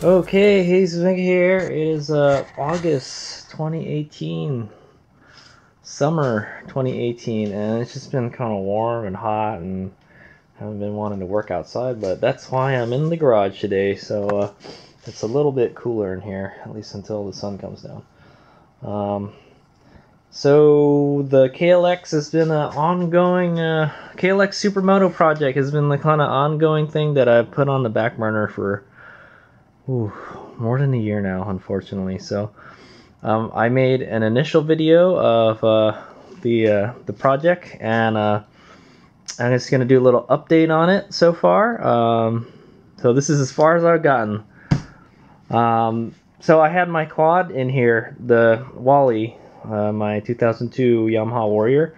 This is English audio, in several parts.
Okay, Hazelmega here. It is August 2018, summer 2018, and it's just been kind of warm and hot, and haven't been wanting to work outside, but that's why I'm in the garage today. So it's a little bit cooler in here, at least until the sun comes down. So the KLX has been an ongoing KLX Supermoto project has been the kind of ongoing thing that I've put on the back burner for more than a year now, unfortunately. So I made an initial video of the project, and I'm just gonna do a little update on it so far. So this is as far as I've gotten. So I had my quad in here, the Wally, my 2002 Yamaha Warrior,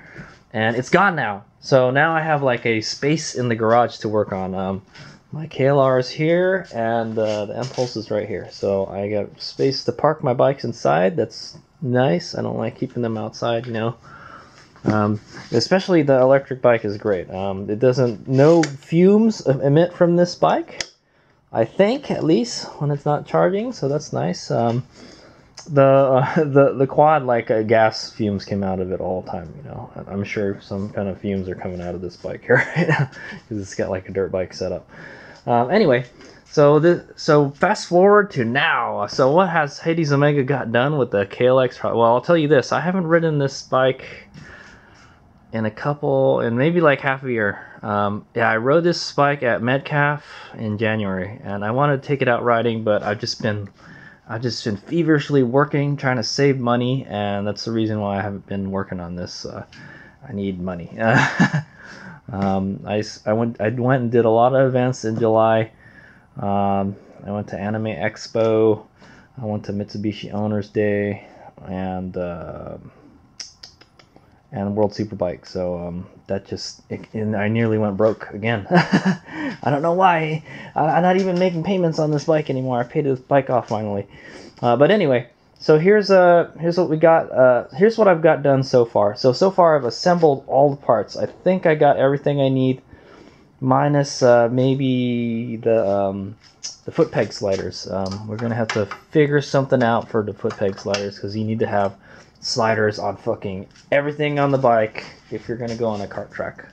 and it's gone now. So now I have like a space in the garage to work on. My KLR is here, and the Impulse is right here. So I got space to park my bikes inside. That's nice. I don't like keeping them outside, you know. Especially the electric bike is great. It doesn't, no fumes emit from this bike, I think, at least when it's not charging. So that's nice. The quad, like gas fumes came out of it all the time, you know. I'm sure some kind of fumes are coming out of this bike here right now because it's got like a dirt bike setup. Anyway, so fast forward to now. So what has Hades Omega got done with the KLX? Well, I'll tell you this: I haven't ridden this bike in maybe like half a year. Yeah, I rode this bike at Metcalf in January, and I wanted to take it out riding, but I've just been feverishly working, trying to save money, and that's the reason why I haven't been working on this. I need money. I went and did a lot of events in July. I went to Anime Expo. I went to Mitsubishi Owners Day, and World Superbike. So and I nearly went broke again. I don't know why. I'm not even making payments on this bike anymore. I paid this bike off finally. But anyway, so here's what we got. Here's what I've got done so far. So far I've assembled all the parts. I think I got everything I need, minus maybe the foot peg sliders. We're gonna have to figure something out for the foot peg sliders, because you need to have sliders on fucking everything on the bike if you're gonna go on a kart track,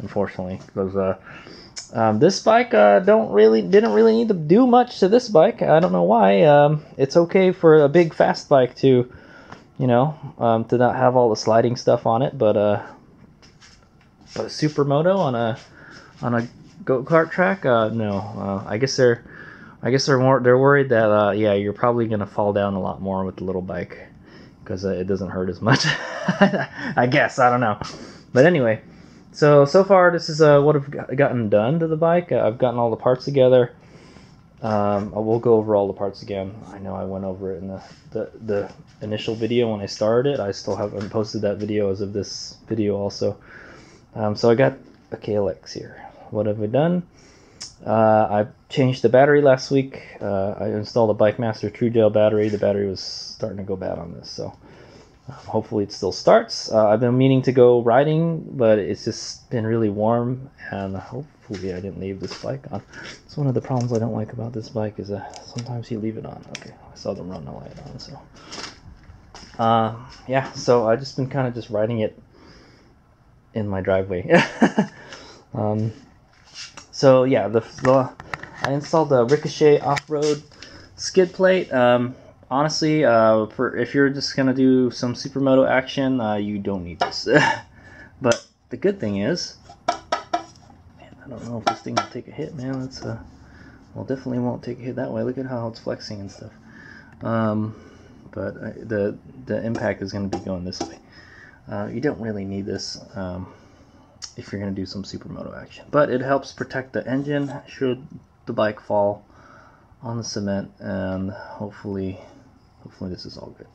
unfortunately. Because this bike didn't really need to do much to this bike. I don't know why. It's okay for a big fast bike to, you know, to not have all the sliding stuff on it, but a Supermoto on a go-kart track, no. I guess they're worried that yeah, you're probably gonna fall down a lot more with the little bike, because it doesn't hurt as much. I guess, I don't know. But anyway, so far this is what I've gotten done to the bike. I've gotten all the parts together. I will go over all the parts again. I know I went over it in the initial video when I started it. I still haven't posted that video as of this video also. So I got a KLX here. What have I done? I changed the battery last week. I installed a Bike Master True Gel battery. The battery was starting to go bad on this, so hopefully it still starts. I've been meaning to go riding, but it's just been really warm, and hopefully I didn't leave this bike on. It's one of the problems I don't like about this bike, is sometimes you leave it on. Okay, I saw the run light on, so yeah, so I've just been kind of just riding it in my driveway. So yeah, I installed the Ricochet off-road skid plate. Honestly, if you're just gonna do some Supermoto action, you don't need this. But the good thing is, man, I don't know if this thing will take a hit, man. It's well, definitely won't take a hit that way. Look at how it's flexing and stuff. But the impact is gonna be going this way. You don't really need this if you're going to do some Supermoto action, but it helps protect the engine should the bike fall on the cement, and hopefully this is all good.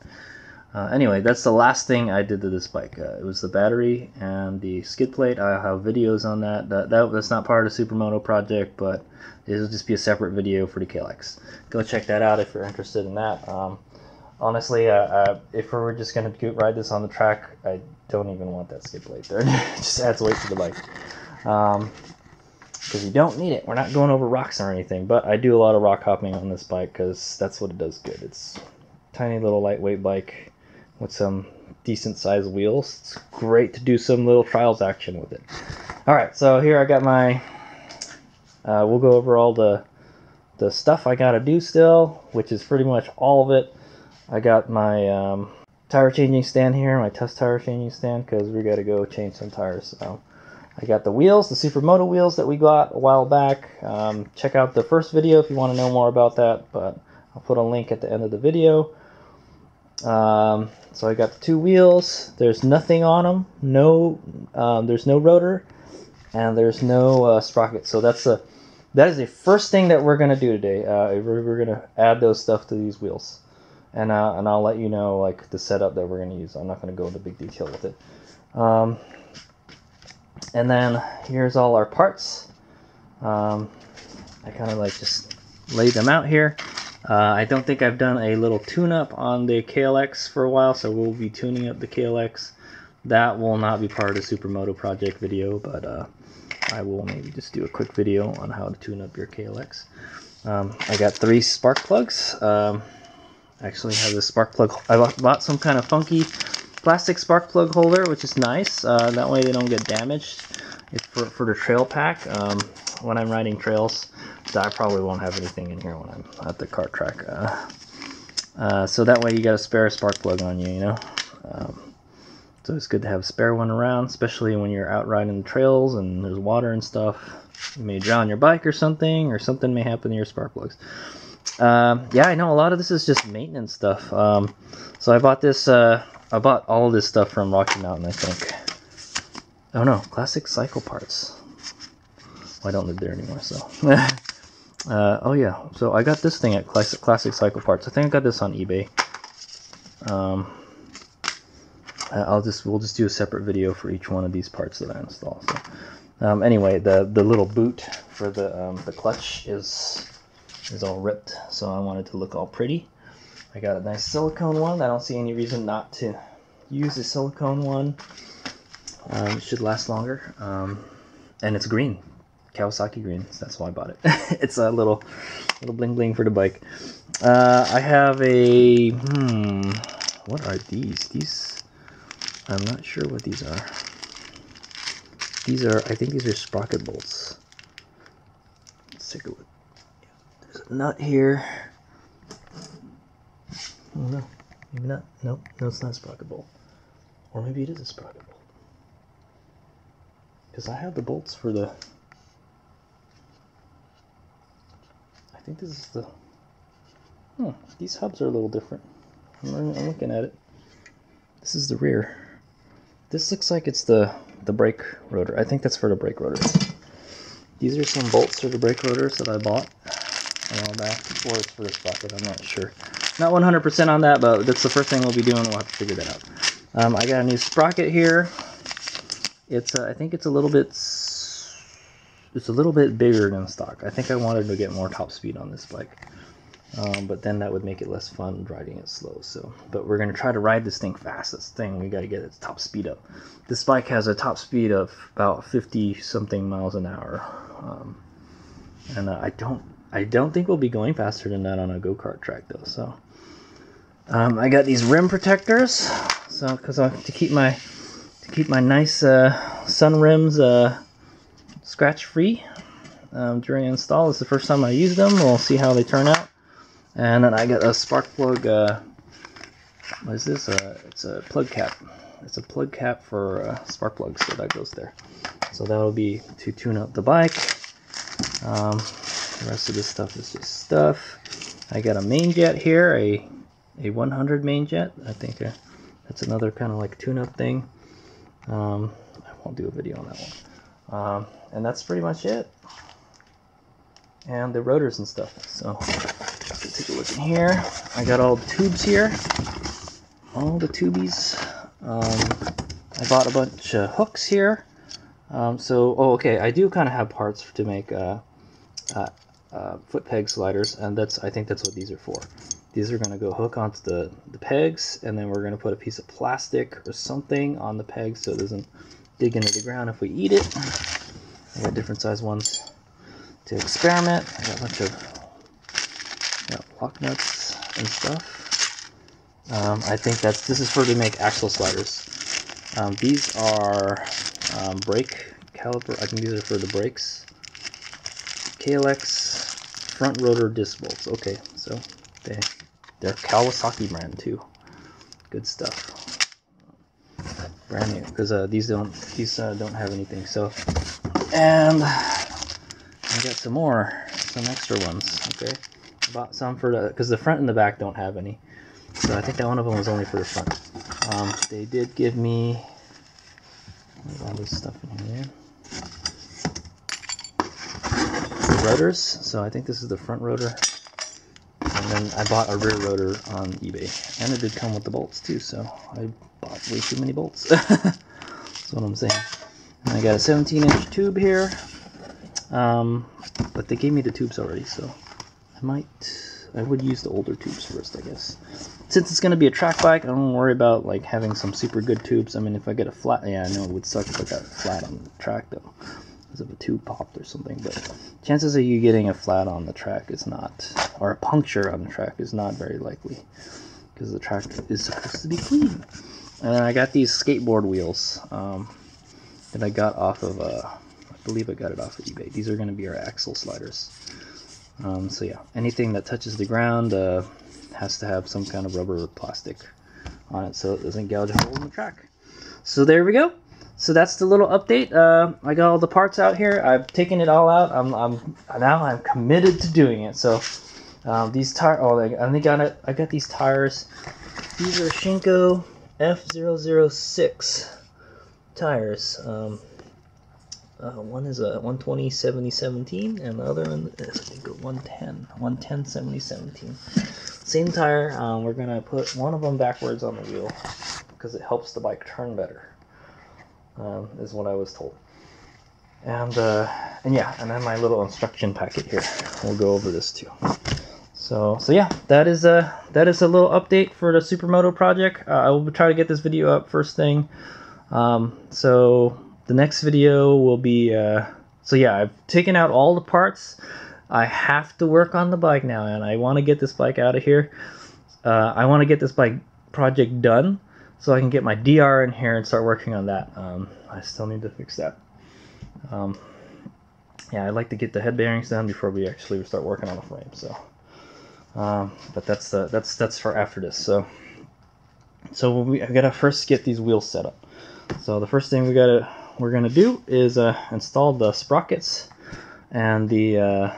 Anyway, that's the last thing I did to this bike. It was the battery and the skid plate. I have videos on that. That's not part of the Supermoto project, but it'll just be a separate video for the KLX. Go check that out if you're interested in that. Honestly, if we were just going to ride this on the track, I don't even want that skid plate there. It just adds weight to the bike. because you don't need it. We're not going over rocks or anything, but I do a lot of rock hopping on this bike because that's what it does good. It's a tiny little lightweight bike with some decent sized wheels. It's great to do some little trials action with it. Alright, so here I got my, we'll go over all the stuff I gotta do still, which is pretty much all of it. I got my tire changing stand here, my test tire changing stand, because we gotta go change some tires. So I got the wheels, the Supermoto wheels that we got a while back. Check out the first video if you want to know more about that, but I'll put a link at the end of the video. So I got the 2 wheels. There's nothing on them. There's no rotor, and there's no sprocket. So that is the first thing that we're gonna do today. We're gonna add those stuff to these wheels, and I'll let you know like the setup that we're gonna use. I'm not gonna go into big detail with it. And then here's all our parts. I kind of like just laid them out here. I don't think I've done a little tune-up on the KLX for a while, so we'll be tuning up the KLX. That will not be part of the Supermoto project video, but I will maybe just do a quick video on how to tune up your KLX. I got 3 spark plugs. Actually have this spark plug. I bought some kind of funky plastic spark plug holder, which is nice. That way they don't get damaged. It's for the trail pack. When I'm riding trails, I probably won't have anything in here when I'm at the kart track. So that way you got a spare spark plug on you, you know. So it's good to have a spare one around, especially when you're out riding the trails and there's water and stuff. You may drown your bike or something may happen to your spark plugs. Yeah, I know a lot of this is just maintenance stuff. So I bought this. I bought all of this stuff from Rocky Mountain, I think. Oh no, Classic Cycle Parts. Well, I don't live there anymore, so. Oh yeah, so I got this thing at Classic Cycle Parts. I think I got this on eBay. We'll just do a separate video for each one of these parts that I install. So, anyway, the little boot for the clutch is all ripped, so I wanted to look all pretty. I got a nice silicone one. I don't see any reason not to use a silicone one. It should last longer. And it's green. Kawasaki green. So that's why I bought it. It's a little bling bling for the bike. I have a... what are these? These... I'm not sure what these are. These are... I think these are sprocket bolts. Let's take a look. There's a nut here. Oh no, maybe not. Nope, no, it's not a sprocket bolt. Or maybe it is a sprocket bolt. Because I have the bolts for the... I think this is the... these hubs are a little different. I'm looking at it. This is the rear. This looks like it's the brake rotor. I think that's for the brake rotors. These are some bolts for the brake rotors that I bought a while back. Or it's for the sprocket, I'm not sure. Not 100% on that, but that's the first thing we'll be doing. We'll have to figure that out. I got a new sprocket here. It's I think it's a little bit bigger than stock. I think I wanted to get more top speed on this bike, but then that would make it less fun riding it slow. So, but we're gonna try to ride this thing fast. This thing, we got to get its top speed up. This bike has a top speed of about 50 something miles an hour, and I don't think we'll be going faster than that on a go-kart track though. So. I got these rim protectors, so because to keep my nice sun rims scratch free during install. This is the first time I use them. We'll see how they turn out. And then I got a spark plug. What is this? It's a plug cap. It's a plug cap for spark plugs, so that goes there. So that'll be to tune up the bike. The rest of this stuff is just stuff. I got a main jet here, a 100 main jet. I think that's another kind of like tune-up thing. I won't do a video on that one. And that's pretty much it. And the rotors and stuff. So take a look in here. I got all the tubes here. All the tubies. I bought a bunch of hooks here. Okay, I do kind of have parts to make foot peg sliders, and I think that's what these are for. These are going to go hook onto the pegs, and then we're going to put a piece of plastic or something on the pegs so it doesn't dig into the ground if we eat it. I got different size ones. to experiment. I got a bunch of lock nuts and stuff. I think this is for to make axle sliders. These are brake caliper. I think these are for the brakes. KLX front rotor disc bolts. Okay, so they're Kawasaki brand too. Good stuff. Brand new, because these don't have anything. So, and I got some extra ones. Okay, I bought some for because the front and the back don't have any. So I think that one of them was only for the front. They did give me all this stuff in here. The rotors. So I think this is the front rotor. And then I bought a rear rotor on eBay. And it did come with the bolts too, so I bought way too many bolts. That's what I'm saying. And I got a 17-inch tube here. But they gave me the tubes already, so I would use the older tubes first, I guess. Since it's going to be a track bike, I don't worry about like having some super good tubes. I mean, if I get a flat, yeah, I know it would suck if I got flat on the track though, because if a tube popped or something. But chances of you getting a flat on the track is not, or a puncture on the track is not very likely, because the track is supposed to be clean. And then I got these skateboard wheels that I got off of, I believe I got it off of eBay. These are going to be our axle sliders. So yeah, anything that touches the ground has to have some kind of rubber or plastic on it so it doesn't gouge a hole in the track. So there we go. So that's the little update. I got all the parts out here. I've taken it all out. I'm committed to doing it. So these tires. I got these tires. These are Shinko F006 tires. One is a 120 70-17, and the other one is, I think, a 110 70-17. Same tire. We're gonna put one of them backwards on the wheel because it helps the bike turn better. Is what I was told. And yeah, and then my little instruction packet here. We'll go over this too. So yeah, that is a little update for the Supermoto project. I will try to get this video up first thing. So the next video will be, so yeah, I've taken out all the parts. I have to work on the bike now, and I want to get this bike out of here. I want to get this bike project done so I can get my DR in here and start working on that. I still need to fix that. Yeah, I'd like to get the head bearings done before we actually start working on the frame. So, but that's for after this. So I gotta first get these wheels set up. So the first thing we're gonna do is install the sprockets and the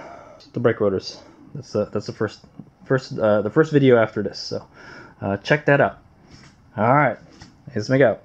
brake rotors. That's the first video after this. So check that out. All right, here's me go.